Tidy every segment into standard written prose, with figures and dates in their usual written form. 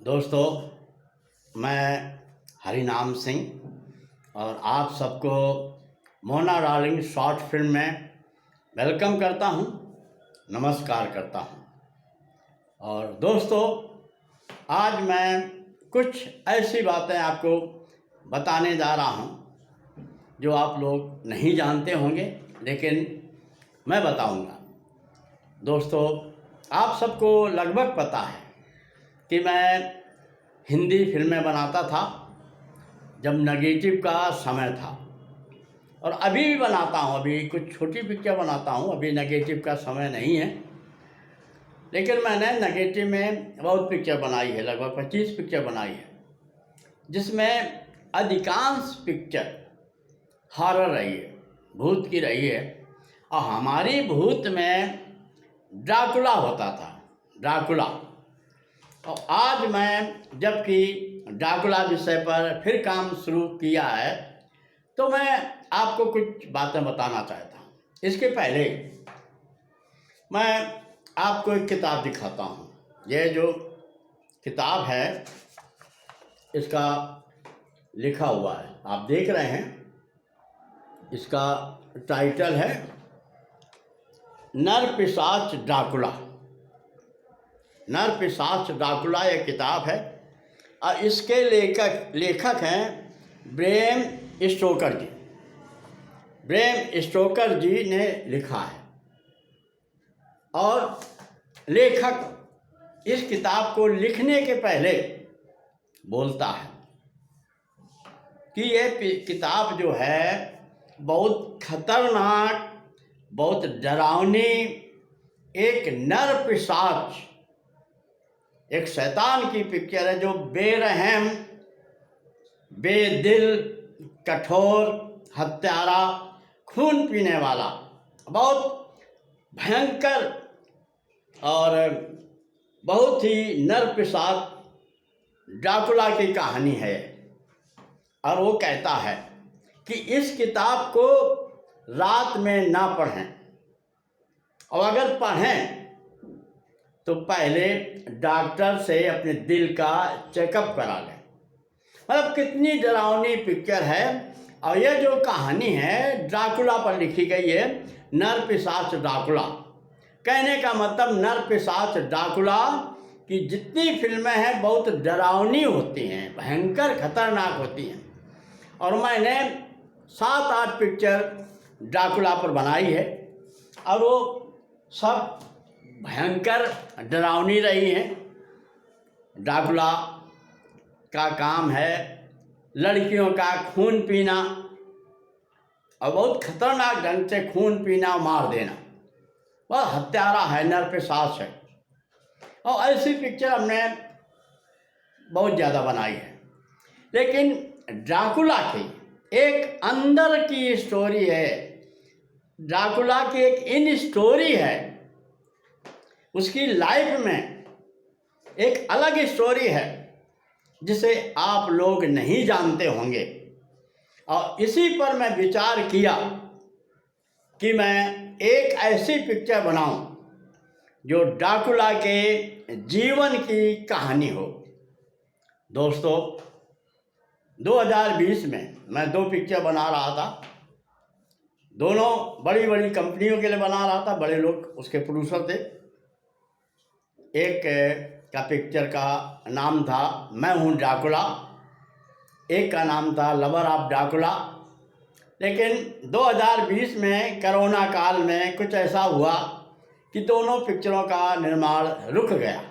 दोस्तों, मैं हरिनाम सिंह और आप सबको मोना डार्लिंग शॉर्ट फिल्म में वेलकम करता हूं, नमस्कार करता हूं। और दोस्तों, आज मैं कुछ ऐसी बातें आपको बताने जा रहा हूं जो आप लोग नहीं जानते होंगे, लेकिन मैं बताऊंगा। दोस्तों, आप सबको लगभग पता है कि मैं हिंदी फिल्में बनाता था जब नेगेटिव का समय था, और अभी भी बनाता हूँ। अभी कुछ छोटी पिक्चर बनाता हूँ, अभी नेगेटिव का समय नहीं है, लेकिन मैंने नेगेटिव में बहुत पिक्चर बनाई है, लगभग 25 पिक्चर बनाई है, जिसमें अधिकांश पिक्चर हॉरर रही है, भूत की रही है। और हमारी भूत में ड्राकुला होता था, ड्राकुला। और आज मैं जबकि ड्राकुला विषय पर फिर काम शुरू किया है, तो मैं आपको कुछ बातें बताना चाहता हूँ। इसके पहले मैं आपको एक किताब दिखाता हूँ। ये जो किताब है, इसका लिखा हुआ है, आप देख रहे हैं। इसका टाइटल है नरपिशाच ड्राकुला। नरपिशाच ड्राकुला यह किताब है, और इसके लेखक हैं ब्रेम स्टोकर जी। ब्रेम स्टोकर जी ने लिखा है, और लेखक इस किताब को लिखने के पहले बोलता है कि यह किताब जो है बहुत खतरनाक, बहुत डरावनी, एक नरपिशाच, एक शैतान की पिक्चर है जो बेरहम, बेदिल, कठोर, हत्यारा, खून पीने वाला, बहुत भयंकर और बहुत ही नरपिशाच ड्राकुला की कहानी है। और वो कहता है कि इस किताब को रात में ना पढ़ें, और अगर पढ़ें तो पहले डॉक्टर से अपने दिल का चेकअप करा लें। मतलब कितनी डरावनी पिक्चर है। और यह जो कहानी है ड्राकुला पर लिखी गई है, नरपिशाच ड्राकुला। कहने का मतलब नरपिशाच ड्राकुला की जितनी फिल्में हैं बहुत डरावनी होती हैं, भयंकर खतरनाक होती हैं। और मैंने 7-8 पिक्चर ड्राकुला पर बनाई है, और वो सब भयंकर डरावनी रही है। ड्राकुला का काम है लड़कियों का खून पीना, और बहुत खतरनाक ढंग से खून पीना, मार देना। वह हत्यारा है, नरपिशाच है। और ऐसी पिक्चर हमने बहुत ज़्यादा बनाई है। लेकिन ड्राकुला की एक अंदर की स्टोरी है, ड्राकुला की एक इन स्टोरी है, उसकी लाइफ में एक अलग स्टोरी है जिसे आप लोग नहीं जानते होंगे। और इसी पर मैं विचार किया कि मैं एक ऐसी पिक्चर बनाऊं जो ड्राकुला के जीवन की कहानी हो। दोस्तों, 2020 में मैं 2 पिक्चर बना रहा था, दोनों बड़ी बड़ी कंपनियों के लिए बना रहा था, बड़े लोग उसके प्रोड्यूसर थे। एक का पिक्चर का नाम था मैं हूँ ड्राकुला, एक का नाम था लवर ऑफ ड्राकुला। लेकिन 2020 में कोरोना काल में कुछ ऐसा हुआ कि दोनों पिक्चरों का निर्माण रुक गया।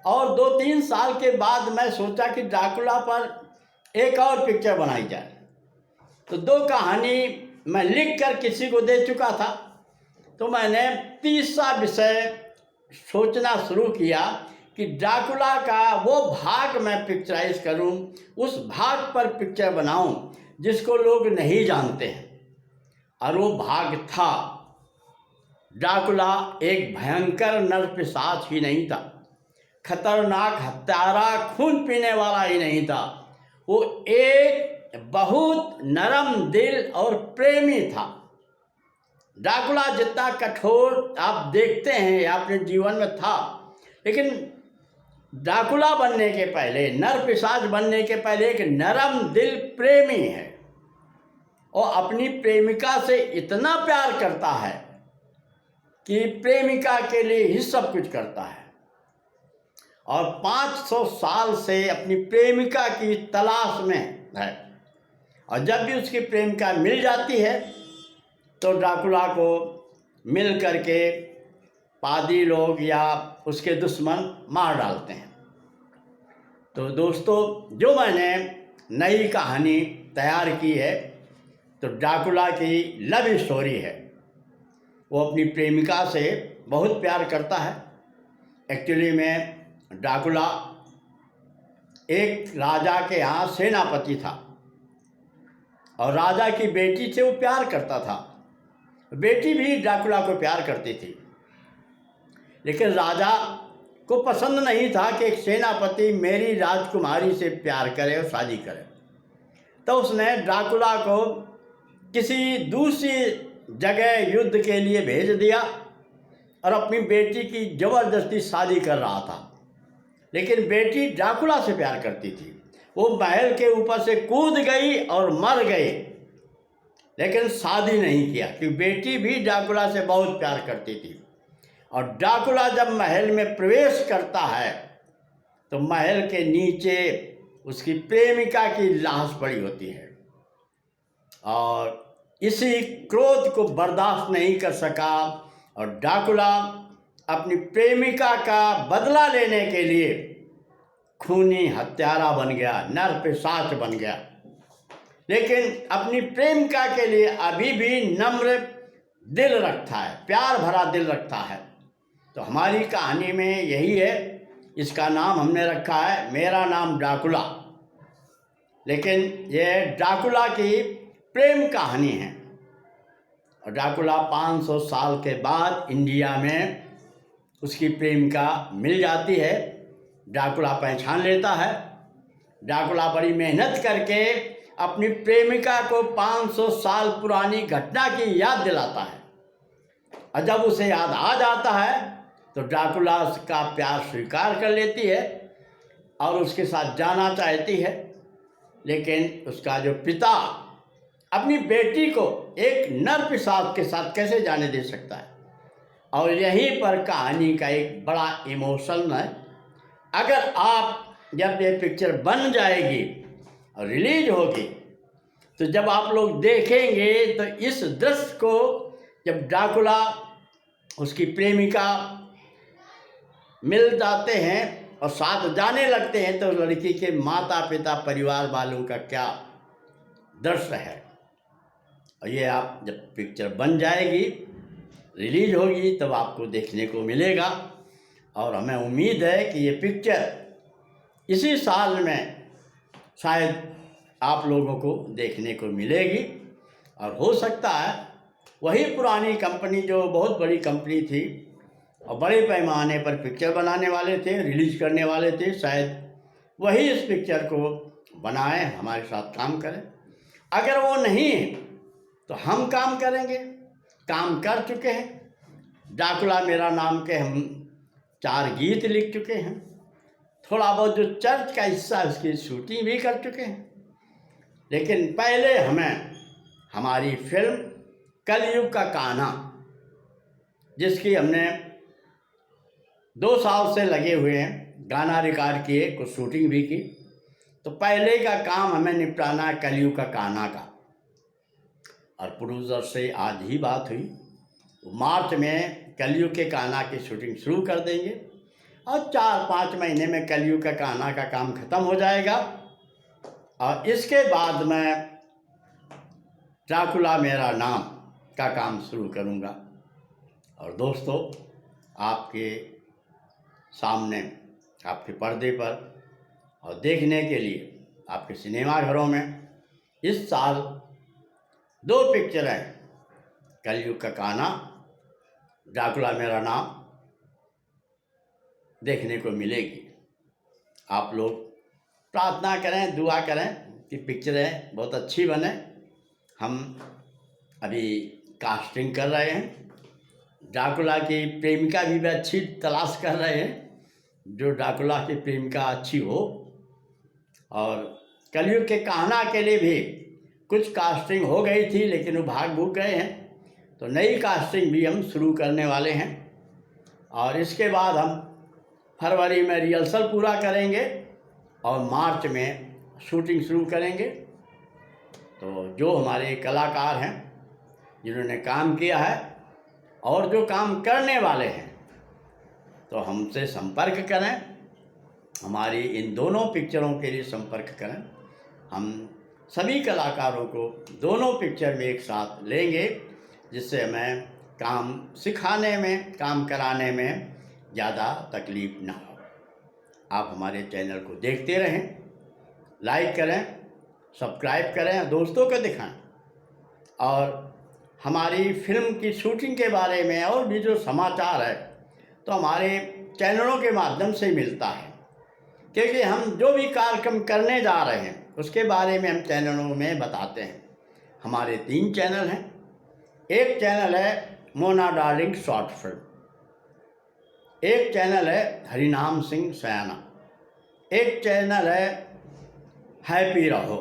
और 2-3 साल के बाद मैं सोचा कि ड्राकुला पर एक और पिक्चर बनाई जाए। तो 2 कहानी मैं लिख कर किसी को दे चुका था, तो मैंने तीसरा विषय सोचना शुरू किया कि ड्राकुला का वो भाग मैं पिक्चराइज करूं, उस भाग पर पिक्चर बनाऊं जिसको लोग नहीं जानते हैं। और वो भाग था, ड्राकुला एक भयंकर नरपिशाच ही नहीं था, खतरनाक हत्यारा, खून पीने वाला ही नहीं था, वो एक बहुत नरम दिल और प्रेमी था। ड्राकुला जितना कठोर आप देखते हैं अपने जीवन में था, लेकिन ड्राकुला बनने के पहले, नर पिशाच बनने के पहले एक नरम दिल प्रेमी है और अपनी प्रेमिका से इतना प्यार करता है कि प्रेमिका के लिए ही सब कुछ करता है और 500 साल से अपनी प्रेमिका की तलाश में है। और जब भी उसकी प्रेमिका मिल जाती है तो ड्राकुला को मिल करके पादी लोग या उसके दुश्मन मार डालते हैं। तो दोस्तों, जो मैंने नई कहानी तैयार की है तो ड्राकुला की लव स्टोरी है। वो अपनी प्रेमिका से बहुत प्यार करता है। एक्चुअली में ड्राकुला एक राजा के यहाँ सेनापति था और राजा की बेटी से वो प्यार करता था। बेटी भी ड्राकुला को प्यार करती थी, लेकिन राजा को पसंद नहीं था कि एक सेनापति मेरी राजकुमारी से प्यार करे और शादी करे। तो उसने ड्राकुला को किसी दूसरी जगह युद्ध के लिए भेज दिया और अपनी बेटी की ज़बरदस्ती शादी कर रहा था। लेकिन बेटी ड्राकुला से प्यार करती थी। वो महल के ऊपर से कूद गई और मर गई, लेकिन शादी नहीं किया क्योंकि बेटी भी ड्राकुला से बहुत प्यार करती थी। और ड्राकुला जब महल में प्रवेश करता है तो महल के नीचे उसकी प्रेमिका की लाश पड़ी होती है और इसी क्रोध को बर्दाश्त नहीं कर सका और ड्राकुला अपनी प्रेमिका का बदला लेने के लिए खूनी हत्यारा बन गया, नर पिशाच बन गया। लेकिन अपनी प्रेमिका के लिए अभी भी नम्र दिल रखता है, प्यार भरा दिल रखता है। तो हमारी कहानी में यही है। इसका नाम हमने रखा है मेरा नाम ड्राकुला। लेकिन यह ड्राकुला की प्रेम कहानी है और ड्राकुला 500 साल के बाद इंडिया में उसकी प्रेमिका मिल जाती है। ड्राकुला पहचान लेता है। ड्राकुला बड़ी मेहनत करके अपनी प्रेमिका को 500 साल पुरानी घटना की याद दिलाता है और जब उसे याद आ जाता है तो ड्राकुला उसका प्यार स्वीकार कर लेती है और उसके साथ जाना चाहती है। लेकिन उसका जो पिता अपनी बेटी को एक नर पिशाच के साथ कैसे जाने दे सकता है। और यहीं पर कहानी का एक बड़ा इमोशन है। अगर आप जब ये पिक्चर बन जाएगी और रिलीज होगी तो जब आप लोग देखेंगे तो इस दृश्य को, जब ड्राकुला उसकी प्रेमिका मिल जाते हैं और साथ जाने लगते हैं तो लड़की के माता पिता परिवार वालों का क्या दृश्य है। और ये आप जब पिक्चर बन जाएगी, रिलीज होगी, तब आपको देखने को मिलेगा। और हमें उम्मीद है कि ये पिक्चर इसी साल में शायद आप लोगों को देखने को मिलेगी। और हो सकता है वही पुरानी कंपनी जो बहुत बड़ी कंपनी थी और बड़े पैमाने पर पिक्चर बनाने वाले थे, रिलीज करने वाले थे, शायद वही इस पिक्चर को बनाए, हमारे साथ काम करें। अगर वो नहीं तो हम काम करेंगे, काम कर चुके हैं। ड्राकुला मेरा नाम के हम 4 गीत लिख चुके हैं। थोड़ा बहुत जो चर्च का हिस्सा उसकी शूटिंग भी कर चुके हैं। लेकिन पहले हमें हमारी फिल्म कलयुग का कान्हा, जिसकी हमने 2 साल से लगे हुए हैं, गाना रिकॉर्ड किए, कुछ शूटिंग भी की, तो पहले का काम हमें निपटाना है कलयुग का कान्हा का। और प्रोड्यूसर से आज ही बात हुई, मार्च में कलयुग के कान्हा की शूटिंग शुरू कर देंगे और 4-5 महीने में कलयुग का कान्हा का काम ख़त्म हो जाएगा। और इसके बाद मैं ड्राकुला मेरा नाम का काम शुरू करूँगा। और दोस्तों, आपके सामने, आपके पर्दे पर और देखने के लिए आपके सिनेमा घरों में इस साल 2 पिक्चरें, कलयुग का कान्हा, ड्राकुला मेरा नाम, देखने को मिलेगी। आप लोग प्रार्थना करें, दुआ करें कि पिक्चरें बहुत अच्छी बने। हम अभी कास्टिंग कर रहे हैं, ड्राकुला की प्रेमिका भी अच्छी तलाश कर रहे हैं जो ड्राकुला की प्रेमिका अच्छी हो। और कलयुग के कहना के लिए भी कुछ कास्टिंग हो गई थी, लेकिन वो भाग भूग गए हैं, तो नई कास्टिंग भी हम शुरू करने वाले हैं। और इसके बाद हम फरवरी में रिहर्सल पूरा करेंगे और मार्च में शूटिंग शुरू करेंगे। तो जो हमारे कलाकार हैं जिन्होंने काम किया है और जो काम करने वाले हैं, तो हमसे संपर्क करें, हमारी इन दोनों पिक्चरों के लिए संपर्क करें। हम सभी कलाकारों को दोनों पिक्चर में एक साथ लेंगे, जिससे हमें काम सिखाने में, काम कराने में ज़्यादा तकलीफ ना हो। आप हमारे चैनल को देखते रहें, लाइक करें, सब्सक्राइब करें, दोस्तों को दिखाएं। और हमारी फिल्म की शूटिंग के बारे में और भी जो समाचार है तो हमारे चैनलों के माध्यम से मिलता है, क्योंकि हम जो भी कार्यक्रम करने जा रहे हैं उसके बारे में हम चैनलों में बताते हैं। हमारे 3 चैनल हैं। एक चैनल है मोना डार्लिंग शॉर्ट फिल्म, एक चैनल है हरिनाम सिंह सयाना, एक चैनल है हैप्पी रहो।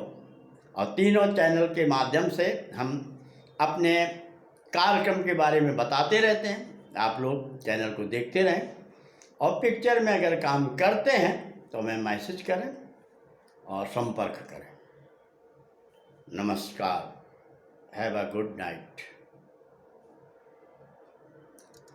और तीनों चैनल के माध्यम से हम अपने कार्यक्रम के बारे में बताते रहते हैं। आप लोग चैनल को देखते रहें और पिक्चर में अगर काम करते हैं तो हमें मैसेज करें और संपर्क करें। नमस्कार। Have a good night.